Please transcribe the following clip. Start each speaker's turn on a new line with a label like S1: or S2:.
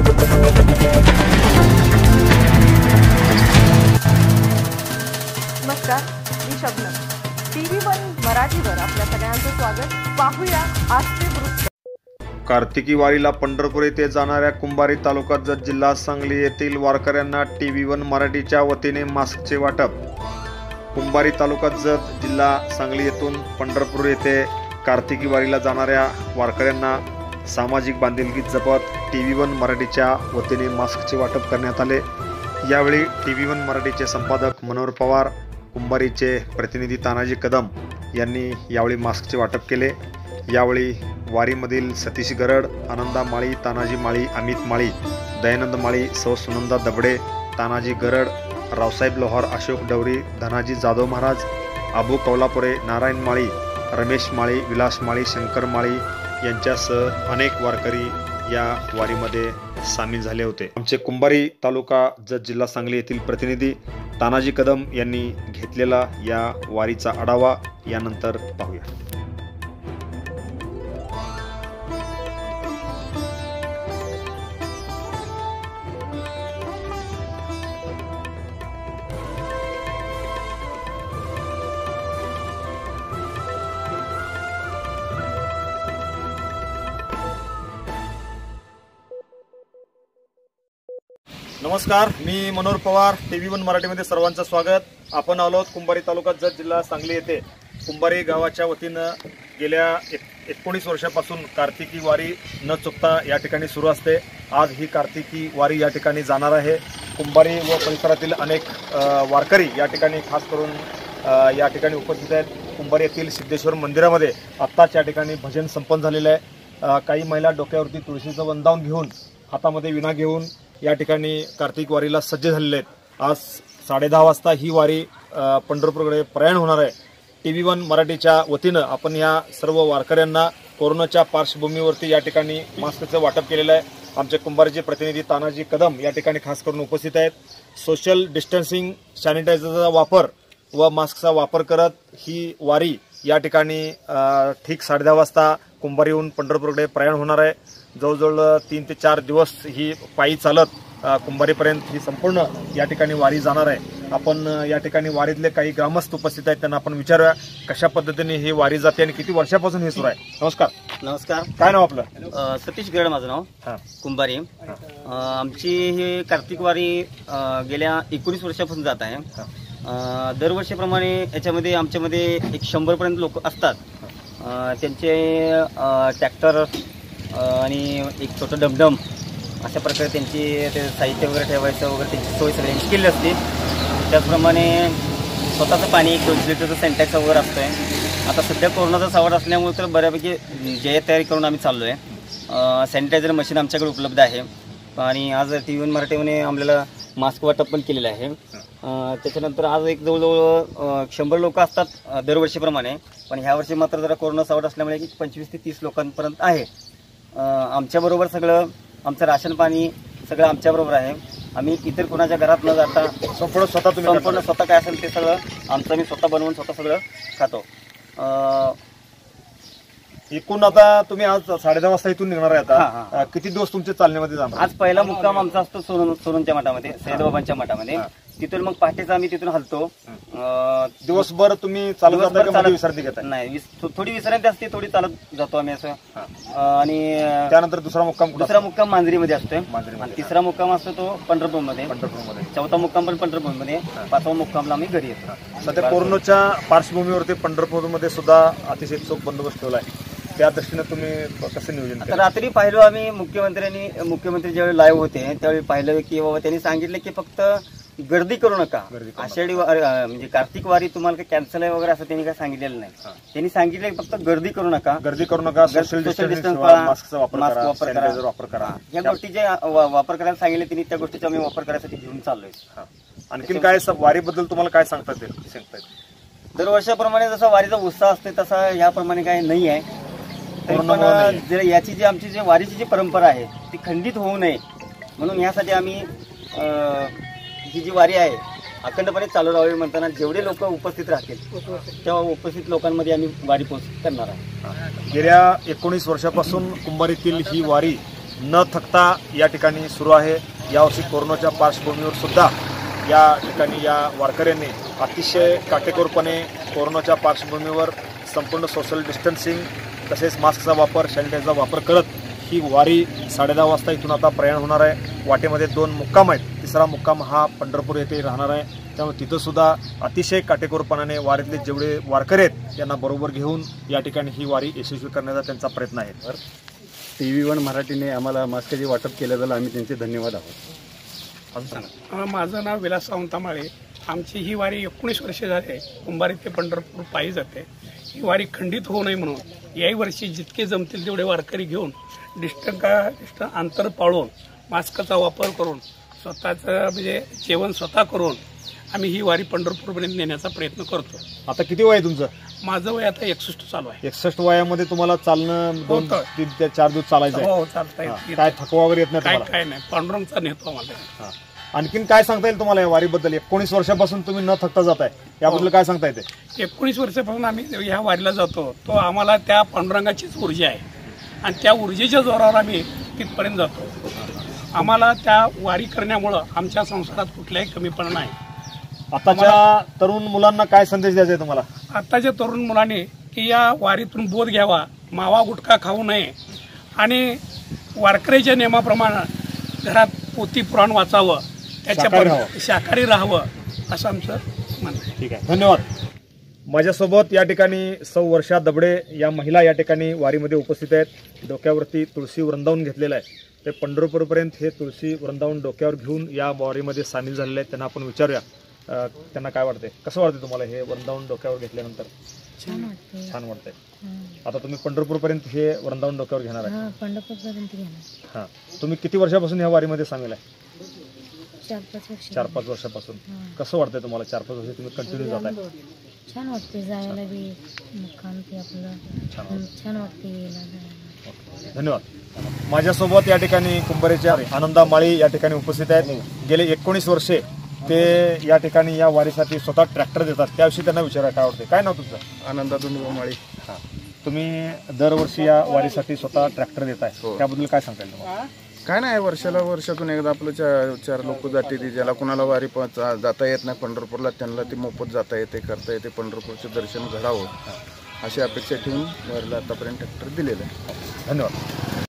S1: नमस्कार, मी शबनम. TV1 मराठीवर आपल्या सगळ्यांचं स्वागत. पाहूया आजचे वृत्त.
S2: कार्तिकी वारीला पंढरपूर येथे जाणाऱ्या कुंभारी तालुका जत जिल्हा सांगली येथील वारकऱ्यांना TV1 मराठीच्या वतीने मास्कचे वाटप. कुंभारी तालुका जत जिल्हा सांगली येथून पंढरपूर येथे कार्तिकी वारीला जाणाऱ्या वारकऱ्यांना सामाजिक बांधिलकी जपत TV1 मराठीच्या वतीने मास्कचे वाटप करण्यात आले. यावेळी TV1 मराठीचे संपादक मनोहर पवार, कुंभारीचे प्रतिनिधी तानाजी कदम यांनी यावेळी मास्कचे वाटप केले. यावेळी वारीमधील सतीश गरड, आनंदा माळी, तानाजी माळी, अमित माळी, दयानंद माळी, सौ सुनंदा दबडे, तानाजी गरड, रावसाहेब लोहार, अशोक डवरी, धनाजी जाधव महाराज, अबू कौलापुरे, नारायण माळी, रमेश माळी, विलास माळी, शंकर माळी यांच्यासह अनेक वारकरी या वारीमध्ये सामील झाले होते. आमचे कुंभारी तालुका जत जिल्हा सांगली येथील प्रतिनिधी तानाजी कदम यांनी घेतलेला या वारीचा आढावा यानंतर पाहूया. नमस्कार, मी मनोहर पवार. TV1 मराठीमध्ये सर्वांचं स्वागत. आपण आलो कुंभारी तालुका जत जिल्हा सांगली येथे. कुंभारी गावाच्या वतीनं गेल्या 19 वर्षापासून कार्तिकी वारी न चुकता या ठिकाणी सुरू असते. आज ही कार्तिकी वारी या ठिकाणी जाणार आहे. कुंभारी व परिसरातील अनेक वारकरी या ठिकाणी खास करून या ठिकाणी उपस्थित आहेत. कुंभारी येथील सिद्धेश्वर मंदिरामध्ये आत्ताच या ठिकाणी भजन संपन्न झालेलं आहे. काही महिला डोक्यावरती तुळशीचं वंदावून घेऊन, हातामध्ये विणा घेऊन या ठिकाणी कार्तिक वारीला सज्ज झालेले आहेत. आज 10:30 वाजता ही वारी पंढरपूरकडे प्रयाण होणार आहे. TV1 मराठीच्या वतीनं आपण या सर्व वारकऱ्यांना कोरोनाच्या पार्श्वभूमीवरती या ठिकाणी मास्कचं वाटप केलेलं आहे. आमचे कुंभारीचे प्रतिनिधी तानाजी कदम या ठिकाणी खास करून उपस्थित आहेत. सोशल डिस्टन्सिंग, सॅनिटायझरचा वापर व मास्कचा वापर करत ही वारी या ठिकाणी ठीक 10:30 वाजता कुंभारीहून पंढरपूरकडे प्रयाण होणार आहे. जवळजवळ 3 ते 4 दिवस ही पायी चालत कुंभारीपर्यंत ही संपूर्ण या ठिकाणी वारी जाणार आहे. आपण या ठिकाणी वारीतले काही ग्रामस्थ उपस्थित आहेत, त्यांना आपण विचारूया कशा पद्धतीने ही वारी जाते आणि किती वर्षापासून हे सुरू आहे. नमस्कार.
S3: नमस्कार.
S2: काय नाव आपलं?
S3: सतीश गरड माझं नाव. कुंभारी. आमची ही कार्तिक वारी गेल्या 19 वर्षापासून जात आहे. दरवर्षीप्रमाणे याच्यामध्ये आमच्यामध्ये एक 100पर्यंत लोक असतात. त्यांचे ट्रॅक्टर आणि एक छोटं डमडम अशा प्रकारे त्यांची ते साहित्य वगैरे ठेवायचं वगैरे त्यांची सोय सगळ्यांची केली असते. त्याचप्रमाणे स्वतःचं पाणी 200 लिटरचं सेंटॅक्स वगैरे असतं आहे. आता सध्या कोरोनाचा सावट असल्यामुळे तर बऱ्यापैकी जय्यत तयारी करून आम्ही चाललो आहे. सॅनिटायझर मशीन आमच्याकडे उपलब्ध आहे आणि आज TV1 मराठीने आम्हाला मास्क वाटप पण केलेलं आहे. त्याच्यानंतर आज एक जवळजवळ 100 लोक असतात दरवर्षीप्रमाणे, पण ह्या वर्षी मात्र जरा कोरोना सावट असल्यामुळे 25 ते 30 लोकांपर्यंत आहे. आमच्याबरोबर सगळं आमचं राशन पाणी सगळं आमच्याबरोबर आहे. आम्ही इतर कोणाच्या घरात न जाता संपूर्ण स्वतः काय असेल ते सगळं आमचं मी स्वतः बनवून स्वतः सगळं खातो.
S2: एकूण आता तुम्ही आज 10:30 वाजता इथून निघणार आहे. आता किती दिवस तुमच्या चालण्यामध्ये जाणार?
S3: आज पहिला मुक्काम आमचा असतो सोनूंच्या मठामध्ये, सैदबाबांच्या मठामध्ये. तिथून मग पहाटेचा आम्ही तिथून हलतो.
S2: दिवसभर तुम्ही चालत विश्रांती घेता?
S3: नाही, थोडी विश्रांती असते, थोडी चालत जातो आम्ही असं. आणि
S2: त्यानंतर दुसरा मुक्काम
S3: मांजरीमध्ये असतोय. तिसरा मुक्काम असतो तो पंढरपूरमध्ये. चौथा मुक्काम पण पंढरपूरमध्ये. 5वा मुक्कामला आम्ही घरी येतो.
S2: सध्या कोरोनाच्या पार्श्वभूमीवरती पंढरपूरमध्ये सुद्धा अतिशय चोख बंदोबस्त ठेवला आहे. त्या दृष्टीने तुम्ही कसं नियोजन?
S3: आता रात्री पाहिलो आम्ही, मुख्यमंत्री ज्यावेळी लाईव्ह होते त्यावेळी पाहिलं की बाबा त्यांनी सांगितलं की फक्त गर्दी करू नका. आषाढी म्हणजे कार्तिक वारी तुम्हाला काही कॅन्सल आहे वगैरे असं त्यांनी काय सांगितलेलं नाही. त्यांनी सांगितलं फक्त गर्दी करू नका, सोशल डिस्टन्स मास्क वापर करा. या गोष्टीचे वापर करायला सांगितले त्यांनी, त्या गोष्टीचा आम्ही वापर करायसाठी घेऊन चाललोय.
S2: आणखी काय वारीबद्दल तुम्हाला काय सांगता येईल?
S3: दरवर्षाप्रमाणे जसा वारीचा उत्साह असतो तसा याप्रमाणे काही नाही आहे. पण याची जी आमची जी वारीची जी परंपरा आहे ती खंडित होऊ नये म्हणून यासाठी आम्ही ही जी वारी आहे अखंडपणे चालू राहावी म्हणताना जेवढे लोक उपस्थित राहतील तेव्हा उपस्थित लोकांमध्ये आम्ही वारी पोच करणार आहे.
S2: गेल्या 19 वर्षापासून कुंभारीतील ही वारी न थकता या ठिकाणी सुरू आहे. यावर्षी कोरोनाच्या पार्श्वभूमीवर सुद्धा या ठिकाणी या वारकऱ्यांनी अतिशय काटेकोरपणे कोरोनाच्या पार्श्वभूमीवर संपूर्ण सोशल डिस्टन्सिंग तसेच मास्कचा वापर, सॅनिटायझरचा वापर करत ही वारी 10:30 वाजता इथून आता प्रयाण होणार आहे. वाटेमध्ये 2 मुक्काम आहेत. तिसरा मुक्काम हा पंढरपूर येथे राहणार आहे. त्यामुळे तिथं सुद्धा अतिशय काटेकोरपणाने वारीतले जेवढे वारकरी आहेत त्यांना बरोबर घेऊन या ठिकाणी ही वारी यशस्वी करण्याचा त्यांचा प्रयत्न आहे.
S4: TV1 मराठीने आम्हाला मास्कचे वाटप केल्याबद्दल आम्ही त्यांचे धन्यवाद आहोत.
S5: माझं नाव विलास सावंतामाळे. आमची ही वारी 19 वर्षे झाले कुंभारी ते पंढरपूर पायी जाते. ही वारी खंडित होऊ नये म्हणून याही वर्षी जितके जमतील तेवढे वारकरी घेऊन डिस्टन्स अंतर पाळून मास्कचा वापर करून स्वतःचं म्हणजे जेवण स्वतः करून आम्ही ही वारी पंढरपूरपर्यंत नेण्याचा प्रयत्न करतो.
S2: आता किती वय आहे तुमचं?
S5: माझं वय आता 61 चालू आहे.
S2: 61 वयामध्ये तुम्हाला चालणं 2, 3 ते 4 दिवस चालायचं आहे.
S5: हो, चालता येत.
S2: काय थकवा वगैरे येत नाही तुम्हाला?
S5: काय नाही, पांडुरंगचा नेतो आम्हाला.
S2: आणखीन काय सांगता येईल तुम्हाला या वारीबद्दल? 19 वर्षापासून तुम्ही न थकता जाताय, याबद्दल काय सांगता येते?
S5: 19 वर्षापासून आम्ही ह्या वारीला जातो. तो आम्हाला त्या पांडुरंगाचीच ऊर्जा आहे आणि त्या ऊर्जेच्या जोरावर आम्ही तिथपर्यंत जातो. आम्हाला त्या वारी करण्यामुळं आमच्या संसारात कुठलाही कमीपणा नाही.
S2: आताच्या तरुण मुलांना काय संदेश द्यायचा आहे तुम्हाला?
S5: आताच्या तरुण मुलांनी की या वारीतून बोध घ्यावा, मावा गुटखा खाऊ नये आणि वारकऱ्याच्या नियमाप्रमाणे घरात पोथी पुराण वाचावं, त्याच्या शाकाहारी राहावं असं आमचं म्हणणं आहे.
S2: ठीक आहे, धन्यवाद. माझ्यासोबत या ठिकाणी सौ वर्षा दबडे या महिला या ठिकाणी वारीमध्ये उपस्थित आहेत. डोक्यावरती तुळशी वृंदावन घेतलेलं आहे. ते पंढरपूरपर्यंत हे तुळशी वृंदावन डोक्यावर घेऊन या वारीमध्ये सामील झालेले आहेत. त्यांना आपण विचारूया त्यांना काय वाटते. कसं वाटते तुम्हाला हे वृंदावन डोक्यावर घेतल्यानंतर? छान वाटतंय. आता तुम्ही पंढरपूरपर्यंत हे वृंदावन डोक्यावर घेणार आहे?
S6: पंढरपूरपर्यंत घेणार.
S2: हां, तुम्ही किती वर्षापासून या वारीमध्ये सामील आहे?
S6: 4-5
S2: वर्षापासून. कसं वाटतंय तुम्हाला? 4-5 वर्ष तुम्ही कंटिन्यू जाताय.
S6: छान वाटते जायला बी, मुक्काम ते आपलं छान वाटते यायला जायला.
S2: धन्यवाद. माझ्यासोबत या ठिकाणी कुंभारीच्या आनंदा माळी या ठिकाणी उपस्थित आहेत. गेले 19 वर्षे ते या ठिकाणी या वारीसाठी स्वतः ट्रॅक्टर देतात. त्याविषयी त्यांना विचारा काय वाटते. काय नाव तुमचं?
S4: आनंदा माळी.
S2: हां, तुम्ही दरवर्षी या वारीसाठी स्वतः ट्रॅक्टर देताय, त्याबद्दल काय सांगता येईल तुम्हाला?
S4: काय नाही, वर्षातून एकदा आपलं 4 लोक जाते ती, ज्याला कुणाला वारी जाता येत नाही पंढरपूरला त्यांना ती मोफत जाता येते, करता येते. पंढरपूरचं दर्शन घडावं अशी अपेक्षा ठेवून वारीला आतापर्यंत ट्रॅक्टर दिलेलं आहे.
S2: धन्यवाद.